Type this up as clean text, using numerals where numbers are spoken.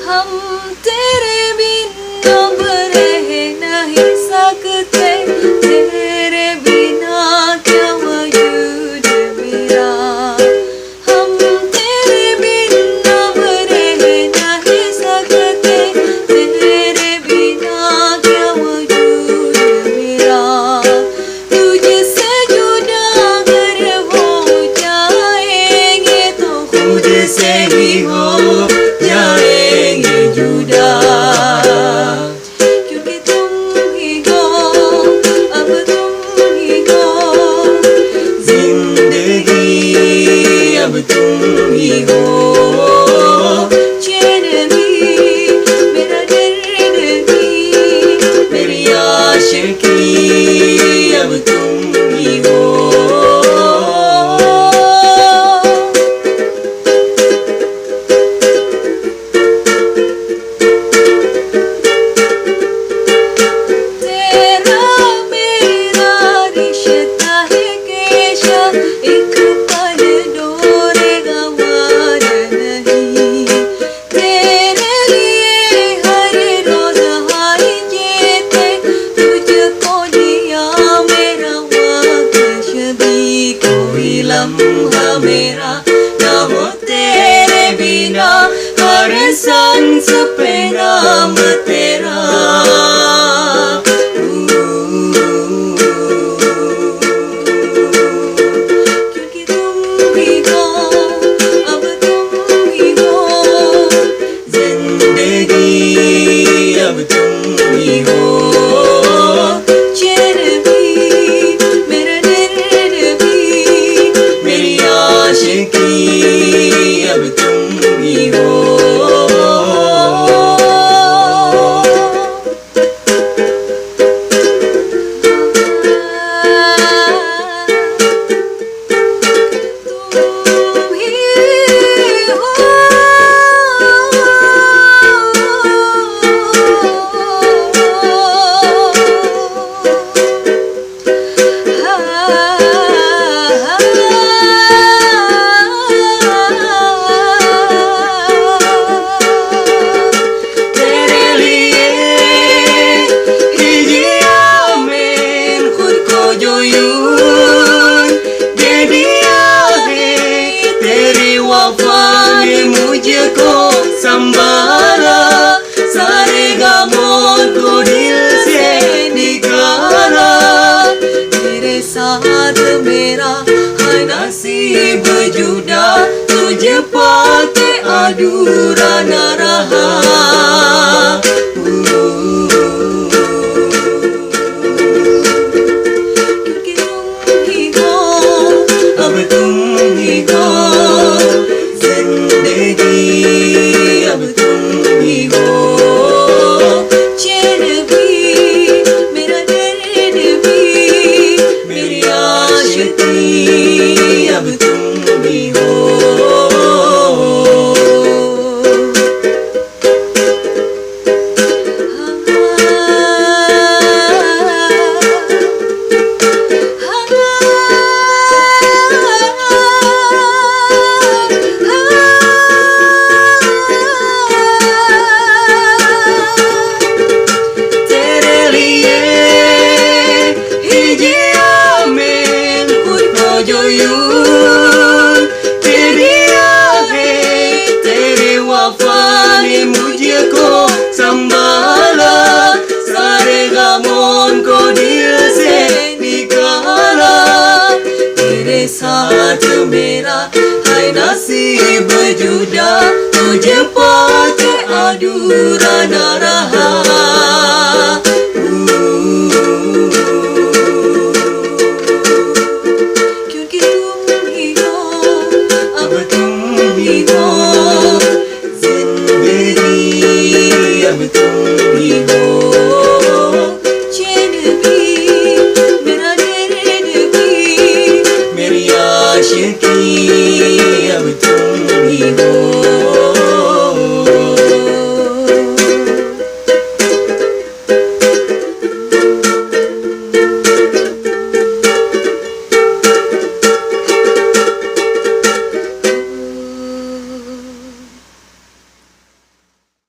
हम तेरे बिना अब रह नहीं सकते, तेरे बिना क्या वजूद मेरा। हम तेरे बिना अब रह नहीं सकते, तेरे बिना क्या वजूद मेरा। तुझसे जुदा अगर हो जाएंगे तो खुद से ही हो जाएंगे जुदा। क्योंकि तुम ही हो, अब तुम ही हो जिंदगी, अब तुम ही हो। चैन भी मेरा दर्द भी मेरी आशिकी, अब तुम ही हो। तेरा मेरा रिश्ता है कैसा, एक पल डोरेगा वार नहीं। तेरे लिए हर रोज हार जीते, तुझको दिया मेरा वाकश भी। कोई लम्हा मेरा ना हो तेरे बिना, हर सांस पे नाम तेरा। क्योंकि तुम ही हो, अब तुम ही हो जिंदगी, अब तुम ही हो। चैन भी मेरा दर्द भी मेरी आशिकी, अब तुम ही हो। तुम ही हो। तेरे लिए ही जिया मैं खुद को जो यूं दे दिया है, तेरी वफा ने मुझको संभाला। सारे गमों को दिल से निकाला, तेरे साथ मेरा है नसीब जुदा, तुझे पाके अधूरा न रहा। क्योंकि तुम ही हो, अब तुम ही हो जिंदगी, अब तुम ही हो। चैन भी मेरा दर्द भी मेरी आशिकी, अब तुम ही हो। तेरे लिए ही जिया मैं खुद को जो यूं दे दिया है, तेरी वफा ने मुझको संभाला। सारे गमों को दिल से निकाला, तेरे साथ मेरा है नसीब जुदा, तुझे पाके अधूरा न